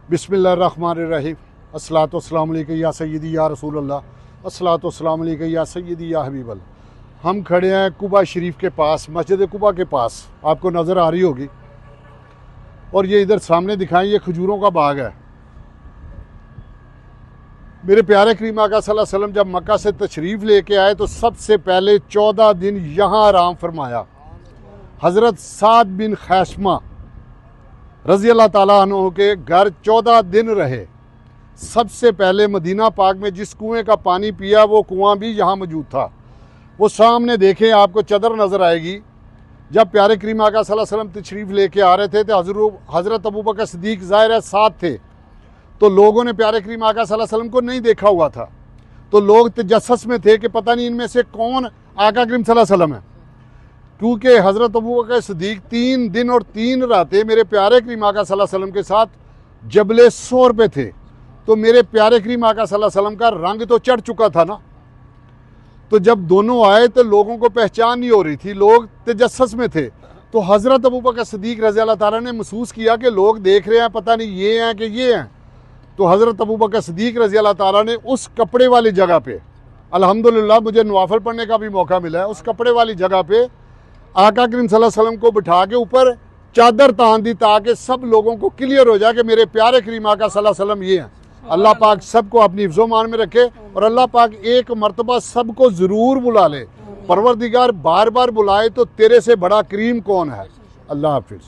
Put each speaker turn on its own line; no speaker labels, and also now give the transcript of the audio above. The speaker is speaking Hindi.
बिस्मिल्लाहिर्रहमानिर्रहीम। अस्सलातु वस्सलामु अलैका या सय्यदी या रसूल अल्लाह, अस्सलातु वस्सलामु अलैका या सय्यदी या हबीब अल्लाह। हम खड़े हैं कुबा शरीफ के पास, मस्जिद कुबा के पास, आपको नज़र आ रही होगी। और ये इधर सामने दिखाएं, ये खजूरों का बाग है। मेरे प्यारे करीम आका सल्लल्लाहु अलैहि वसल्लम जब मक्का से तशरीफ़ लेके आए तो सबसे पहले 14 दिन यहाँ आराम फरमाया। हज़रत साद बिन खैशमा रज़ी अल्लाह ताला अन्हु के घर 14 दिन रहे। सबसे पहले मदीना पाक में जिस कुएं का पानी पिया वो कुआं भी यहाँ मौजूद था। वो सामने देखें, आपको चदर नज़र आएगी। जब प्यारे करीम आका सल्लल्लाहु अलैहि वसल्लम तशरीफ़ लेके आ रहे थे तो हज़रत अबू बकर सिद्दीक़ ज़ाहिर है साथ थे, तो लोगों ने प्यारे करीम आका सल्लल्लाहु अलैहि वसल्लम को नहीं देखा हुआ था। तो लोग तजस्सुस में थे कि पता नहीं इनमें से कौन आका करीम सल्लल्लाहु अलैहि वसल्लम है, क्योंकि हज़रत अबू बकर सिद्दीक़ 3 दिन और 3 रातें मेरे प्यारे करीम आका सल्लल्लाहु अलैहि वसल्लम के साथ जबले सोर पे थे। तो मेरे प्यारे करीम आका सल्लल्लाहु अलैहि वसल्लम का रंग तो चढ़ चुका था ना। तो जब दोनों आए तो लोगों को पहचान नहीं हो रही थी, लोग तजस्सुस में थे। तो हज़रत अबू बकर सिद्दीक़ रज़ी अल्लाह ताला ने महसूस किया कि लोग देख रहे हैं, पता नहीं ये हैं कि ये हैं। तो हज़रत अबू बकर सिद्दीक़ रज़ी अल्लाह ताला ने उस कपड़े वाली जगह पे, अल्हम्दुलिल्लाह मुझे नवाफिल पढ़ने का भी मौका मिला है, उस कपड़े वाली जगह पे आका करीम सल्लल्लाहु अलैहि वसल्लम को बिठा के ऊपर चादर तान दी ताकि सब लोगों को क्लियर हो जाए कि मेरे प्यारे करीम आका सल्लल्लाहु अलैहि वसल्लम ये हैं। अल्लाह पाक सबको अपनी हिफ्ज़ो मान में रखे और अल्लाह पाक एक मरतबा सबको ज़रूर बुला ले। परवरदिगार बार बार बुलाए तो तेरे से बड़ा करीम कौन है। अल्लाह हाफिज़।